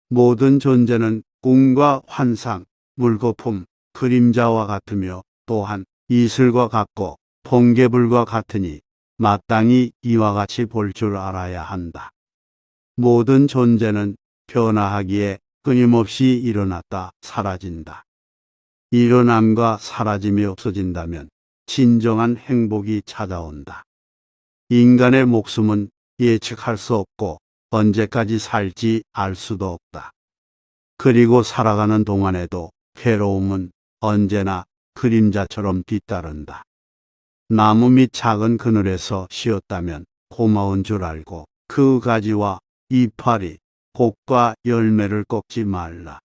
모든 존재는 꿈과 환상, 물거품, 그림자와 같으며 또한 이슬과 같고 번개불과 같으니 마땅히 이와 같이 볼 줄 알아야 한다. 모든 존재는 변화하기에 끊임없이 일어났다 사라진다. 일어남과 사라짐이 없어진다면 진정한 행복이 찾아온다. 인간의 목숨은 예측할 수 없고 언제까지 살지 알 수도 없다. 그리고 살아가는 동안에도 괴로움은 언제나 그림자처럼 뒤따른다. 나무 밑 작은 그늘에서 쉬었다면 고마운 줄 알고 그 가지와 이파리, 꽃과 열매를 꺾지 말라.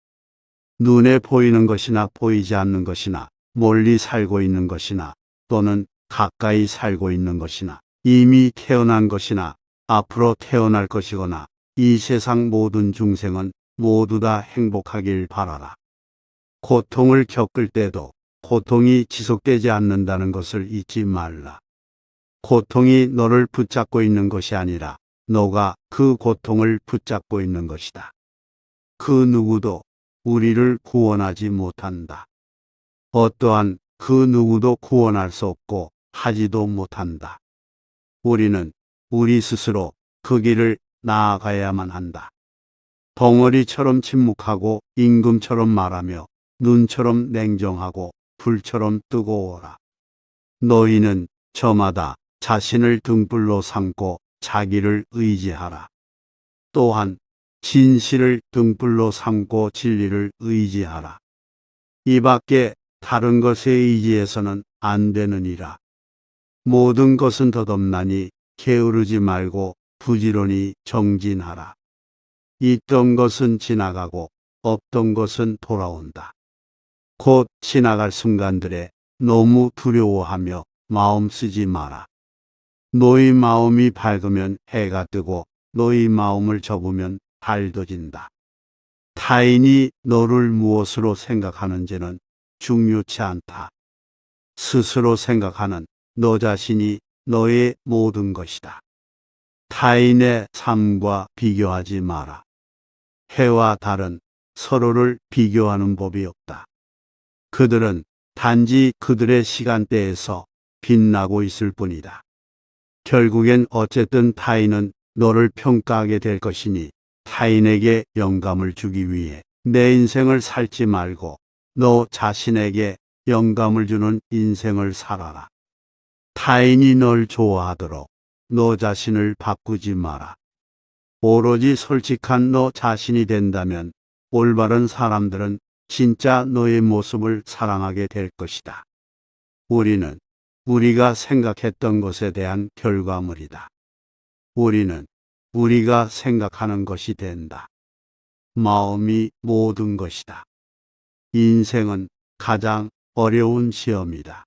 눈에 보이는 것이나 보이지 않는 것이나 멀리 살고 있는 것이나 또는 가까이 살고 있는 것이나 이미 태어난 것이나 앞으로 태어날 것이거나 이 세상 모든 중생은 모두 다 행복하길 바라라. 고통을 겪을 때도 고통이 지속되지 않는다는 것을 잊지 말라. 고통이 너를 붙잡고 있는 것이 아니라 너가 그 고통을 붙잡고 있는 것이다. 그 누구도 우리를 구원하지 못한다. 어떠한 그 누구도 구원할 수 없고 하지도 못한다. 우리는 우리 스스로 그 길을 나아가야만 한다. 덩어리처럼 침묵하고 임금처럼 말하며 눈처럼 냉정하고 불처럼 뜨거워라. 너희는 저마다 자신을 등불로 삼고 자기를 의지하라. 또한 진실을 등불로 삼고 진리를 의지하라. 이 밖에 다른 것에 의지해서는 안 되느니라. 모든 것은 덧없나니 게으르지 말고 부지런히 정진하라. 있던 것은 지나가고 없던 것은 돌아온다. 곧 지나갈 순간들에 너무 두려워하며 마음 쓰지 마라. 너희 마음이 밝으면 해가 뜨고 너희 마음을 접으면 달도 진다. 타인이 너를 무엇으로 생각하는지는 중요치 않다. 스스로 생각하는 너 자신이 너의 모든 것이다. 타인의 삶과 비교하지 마라. 해와 달은 서로를 비교하는 법이 없다. 그들은 단지 그들의 시간대에서 빛나고 있을 뿐이다. 결국엔 어쨌든 타인은 너를 평가하게 될 것이니 타인에게 영감을 주기 위해 내 인생을 살지 말고 너 자신에게 영감을 주는 인생을 살아라. 타인이 널 좋아하도록 너 자신을 바꾸지 마라. 오로지 솔직한 너 자신이 된다면 올바른 사람들은 진짜 너의 모습을 사랑하게 될 것이다. 우리는 우리가 생각했던 것에 대한 결과물이다. 우리는 우리가 생각하는 것이 된다. 마음이 모든 것이다. 인생은 가장 어려운 시험이다.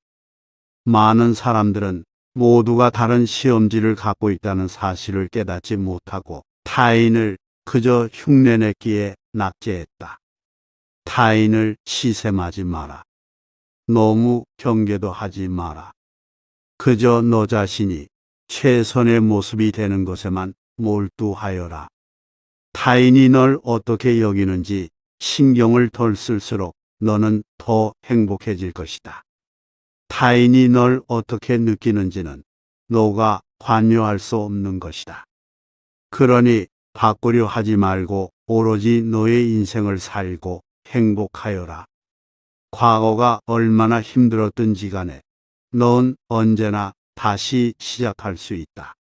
많은 사람들은 모두가 다른 시험지를 갖고 있다는 사실을 깨닫지 못하고 타인을 그저 흉내냈기에 낙제했다. 타인을 시샘하지 마라. 너무 경계도 하지 마라. 그저 너 자신이 최선의 모습이 되는 것에만 몰두하여라. 타인이 널 어떻게 여기는지 신경을 덜 쓸수록 너는 더 행복해질 것이다. 타인이 널 어떻게 느끼는지는 너가 관여할 수 없는 것이다. 그러니 바꾸려 하지 말고 오로지 너의 인생을 살고 행복하여라. 과거가 얼마나 힘들었든지 간에 넌 언제나 다시 시작할 수 있다.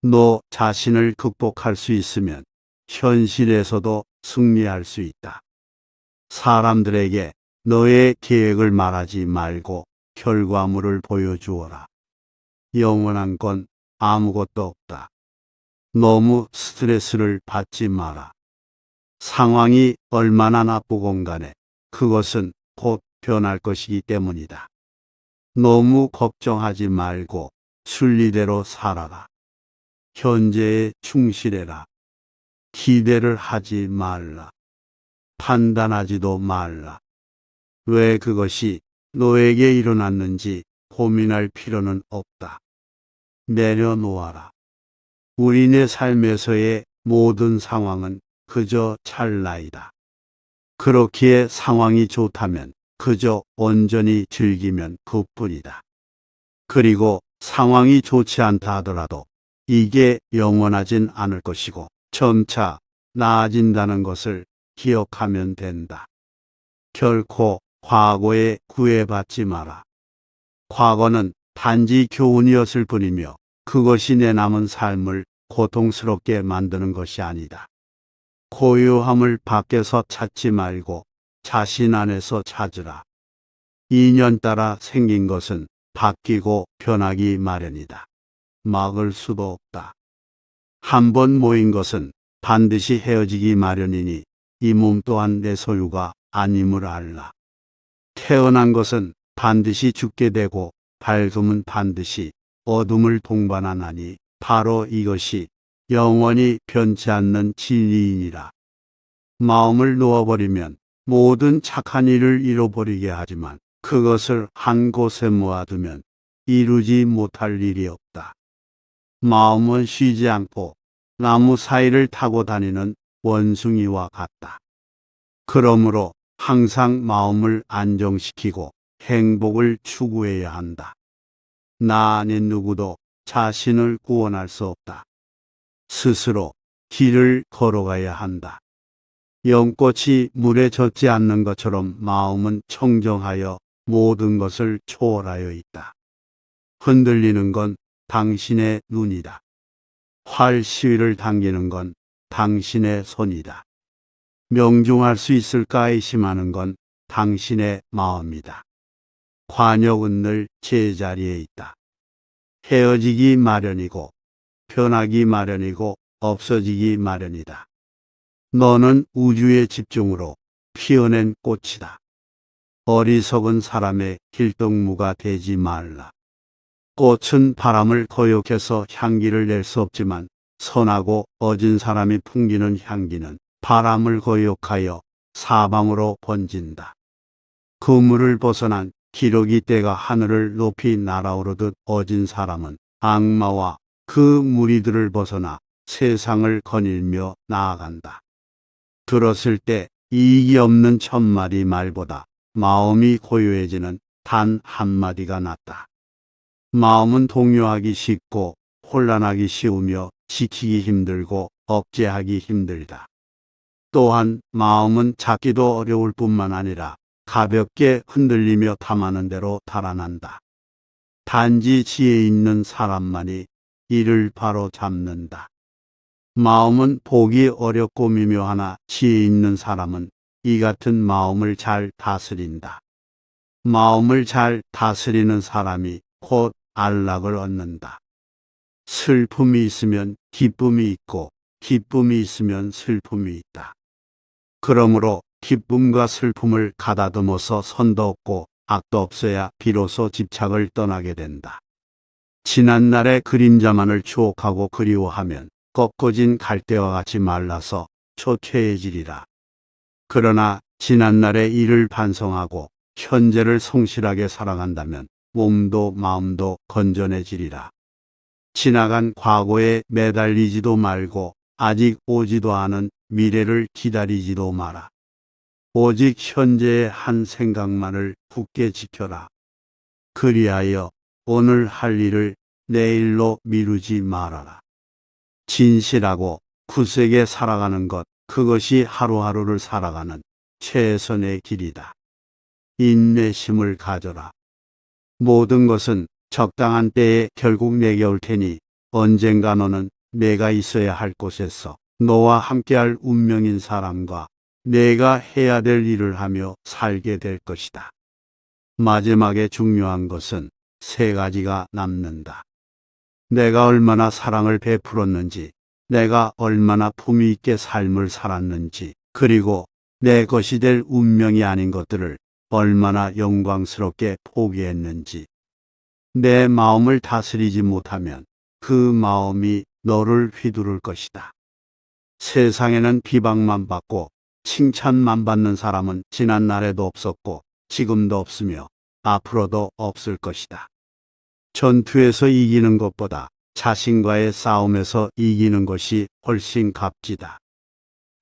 너 자신을 극복할 수 있으면 현실에서도 승리할 수 있다. 사람들에게 너의 계획을 말하지 말고 결과물을 보여주어라. 영원한 건 아무것도 없다. 너무 스트레스를 받지 마라. 상황이 얼마나 나쁘건 간에 그것은 곧 변할 것이기 때문이다. 너무 걱정하지 말고 순리대로 살아라. 현재에 충실해라. 기대를 하지 말라. 판단하지도 말라. 왜 그것이 너에게 일어났는지 고민할 필요는 없다. 내려놓아라. 우리네 삶에서의 모든 상황은 그저 찰나이다. 그렇기에 상황이 좋다면 그저 온전히 즐기면 그뿐이다. 그리고 상황이 좋지 않다 하더라도 이게 영원하진 않을 것이고 점차 나아진다는 것을 기억하면 된다. 결코 과거에 구애받지 마라. 과거는 단지 교훈이었을 뿐이며 그것이 내 남은 삶을 고통스럽게 만드는 것이 아니다. 고요함을 밖에서 찾지 말고 자신 안에서 찾으라. 인연 따라 생긴 것은 바뀌고 변하기 마련이다. 막을 수도 없다. 한번 모인 것은 반드시 헤어지기 마련이니 이 몸 또한 내 소유가 아님을 알라. 태어난 것은 반드시 죽게 되고 밝음은 반드시 어둠을 동반하나니 바로 이것이 영원히 변치 않는 진리이니라. 마음을 놓아버리면 모든 착한 일을 잃어버리게 하지만 그것을 한 곳에 모아두면 이루지 못할 일이 없다. 마음은 쉬지 않고 나무 사이를 타고 다니는 원숭이와 같다. 그러므로 항상 마음을 안정시키고 행복을 추구해야 한다. 나 아닌 누구도 자신을 구원할 수 없다. 스스로 길을 걸어가야 한다. 연꽃이 물에 젖지 않는 것처럼 마음은 청정하여 모든 것을 초월하여 있다. 흔들리는 건 당신의 눈이다. 활 시위를 당기는 건 당신의 손이다. 명중할 수 있을까 의심하는 건 당신의 마음이다. 관역은 늘 제자리에 있다. 헤어지기 마련이고 변하기 마련이고 없어지기 마련이다. 너는 우주의 집중으로 피어낸 꽃이다. 어리석은 사람의 길동무가 되지 말라. 꽃은 바람을 거역해서 향기를 낼 수 없지만 선하고 어진 사람이 풍기는 향기는 바람을 거역하여 사방으로 번진다. 그물을 벗어난 기러기 떼가 하늘을 높이 날아오르듯 어진 사람은 악마와 그 무리들을 벗어나 세상을 거닐며 나아간다. 들었을 때 이익이 없는 천마디 말보다 마음이 고요해지는 단 한마디가 낫다. 마음은 동요하기 쉽고 혼란하기 쉬우며 지키기 힘들고 억제하기 힘들다. 또한 마음은 잡기도 어려울 뿐만 아니라 가볍게 흔들리며 탐하는 대로 달아난다. 단지 지혜 있는 사람만이 이를 바로 잡는다. 마음은 보기 어렵고 미묘하나 지혜 있는 사람은 이 같은 마음을 잘 다스린다. 마음을 잘 다스리는 사람이 곧 안락을 얻는다. 슬픔이 있으면 기쁨이 있고 기쁨이 있으면 슬픔이 있다. 그러므로 기쁨과 슬픔을 가다듬어서 선도 없고 악도 없어야 비로소 집착을 떠나게 된다. 지난날의 그림자만을 추억하고 그리워하면 꺾어진 갈대와 같이 말라서 초췌해지리라. 그러나 지난날의 일을 반성하고 현재를 성실하게 살아간다면 몸도 마음도 건전해지리라. 지나간 과거에 매달리지도 말고 아직 오지도 않은 미래를 기다리지도 마라. 오직 현재의 한 생각만을 굳게 지켜라. 그리하여 오늘 할 일을 내일로 미루지 말아라. 진실하고 굳세게 살아가는 것, 그것이 하루하루를 살아가는 최선의 길이다. 인내심을 가져라. 모든 것은 적당한 때에 결국 내게 올 테니 언젠가 너는 내가 있어야 할 곳에서 너와 함께할 운명인 사람과 내가 해야 될 일을 하며 살게 될 것이다. 마지막에 중요한 것은 세 가지가 남는다. 내가 얼마나 사랑을 베풀었는지, 내가 얼마나 품위 있게 삶을 살았는지, 그리고 내 것이 될 운명이 아닌 것들을 얼마나 영광스럽게 포기했는지. 내 마음을 다스리지 못하면 그 마음이 너를 휘두를 것이다. 세상에는 비방만 받고 칭찬만 받는 사람은 지난날에도 없었고 지금도 없으며 앞으로도 없을 것이다. 전투에서 이기는 것보다 자신과의 싸움에서 이기는 것이 훨씬 값지다.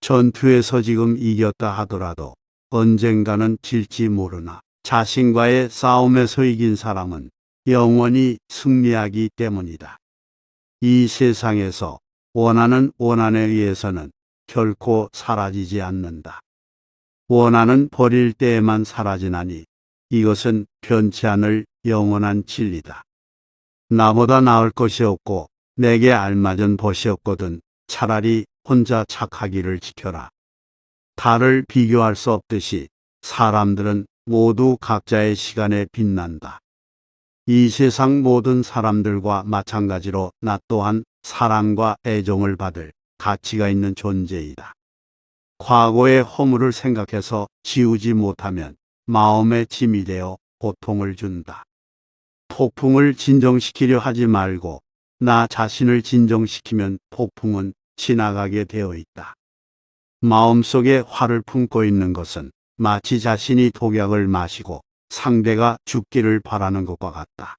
전투에서 지금 이겼다 하더라도 언젠가는 질지 모르나 자신과의 싸움에서 이긴 사람은 영원히 승리하기 때문이다. 이 세상에서 원하는 원한에 의해서는 결코 사라지지 않는다. 원한은 버릴 때에만 사라지나니 이것은 변치 않을 영원한 진리다. 나보다 나을 것이 없고 내게 알맞은 벗이 없거든 차라리 혼자 착하기를 지켜라. 달을 비교할 수 없듯이 사람들은 모두 각자의 시간에 빛난다. 이 세상 모든 사람들과 마찬가지로 나 또한 사랑과 애정을 받을 가치가 있는 존재이다. 과거의 허물을 생각해서 지우지 못하면 마음의 짐이 되어 고통을 준다. 폭풍을 진정시키려 하지 말고 나 자신을 진정시키면 폭풍은 지나가게 되어 있다. 마음속에 화를 품고 있는 것은 마치 자신이 독약을 마시고 상대가 죽기를 바라는 것과 같다.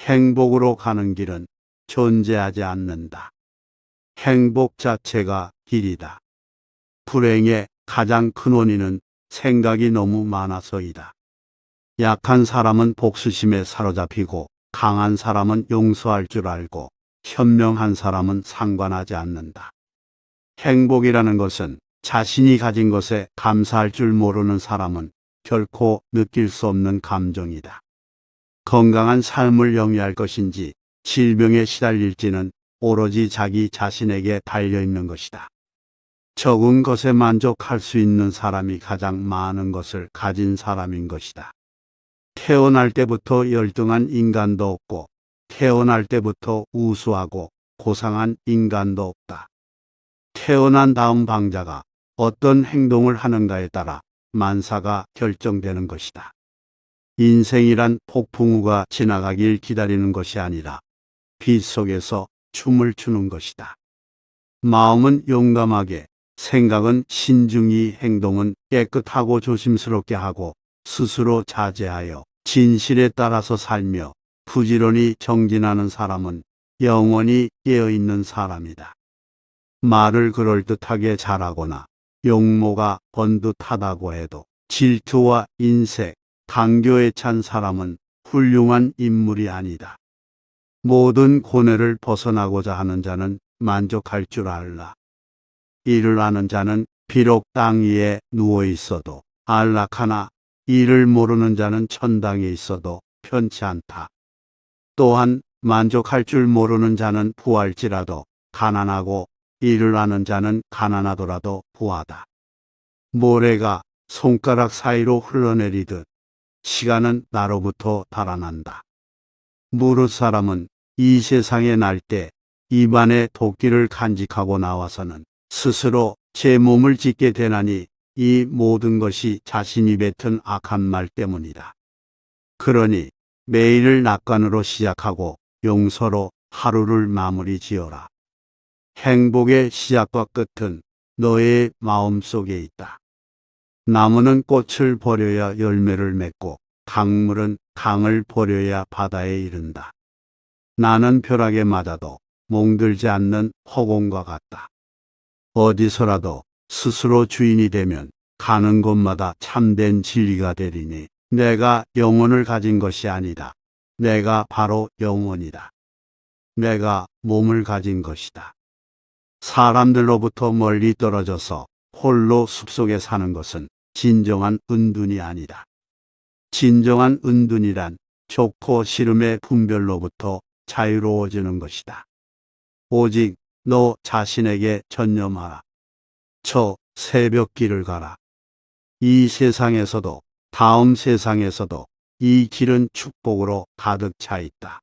행복으로 가는 길은 존재하지 않는다. 행복 자체가 길이다. 불행의 가장 큰 원인은 생각이 너무 많아서이다. 약한 사람은 복수심에 사로잡히고 강한 사람은 용서할 줄 알고 현명한 사람은 상관하지 않는다. 행복이라는 것은 자신이 가진 것에 감사할 줄 모르는 사람은 결코 느낄 수 없는 감정이다. 건강한 삶을 영위할 것인지 질병에 시달릴지는 오로지 자기 자신에게 달려있는 것이다. 적은 것에 만족할 수 있는 사람이 가장 많은 것을 가진 사람인 것이다. 태어날 때부터 열등한 인간도 없고 태어날 때부터 우수하고 고상한 인간도 없다. 태어난 다음 방자가 어떤 행동을 하는가에 따라 만사가 결정되는 것이다. 인생이란 폭풍우가 지나가길 기다리는 것이 아니라 빛 속에서 춤을 추는 것이다. 마음은 용감하게, 생각은 신중히, 행동은 깨끗하고 조심스럽게 하고 스스로 자제하여 진실에 따라서 살며 부지런히 정진하는 사람은 영원히 깨어있는 사람이다. 말을 그럴듯하게 잘하거나 용모가 번듯하다고 해도 질투와 인색, 강교에 찬 사람은 훌륭한 인물이 아니다. 모든 고뇌를 벗어나고자 하는 자는 만족할 줄 알라. 이를 아는 자는 비록 땅 위에 누워 있어도 안락하나 이를 모르는 자는 천당에 있어도 편치 않다. 또한 만족할 줄 모르는 자는 부할지라도 가난하고 이를 아는 자는 가난하더라도 부하다. 모래가 손가락 사이로 흘러내리듯 시간은 나로부터 달아난다. 무릇 사람은 이 세상에 날 때 입안에 도끼를 간직하고 나와서는 스스로 제 몸을 짓게 되나니 이 모든 것이 자신이 뱉은 악한 말 때문이다. 그러니 매일을 낙관으로 시작하고 용서로 하루를 마무리 지어라. 행복의 시작과 끝은 너의 마음속에 있다. 나무는 꽃을 버려야 열매를 맺고 강물은 강을 버려야 바다에 이른다. 나는 벼락에 맞아도 몽들지 않는 허공과 같다. 어디서라도 스스로 주인이 되면 가는 곳마다 참된 진리가 되리니 내가 영혼을 가진 것이 아니다. 내가 바로 영혼이다. 내가 몸을 가진 것이다. 사람들로부터 멀리 떨어져서 홀로 숲속에 사는 것은 진정한 은둔이 아니다. 진정한 은둔이란 좋고 싫음의 분별로부터 자유로워지는 것이다. 오직 너 자신에게 전념하라. 저 새벽길을 가라. 이 세상에서도 다음 세상에서도 이 길은 축복으로 가득 차 있다.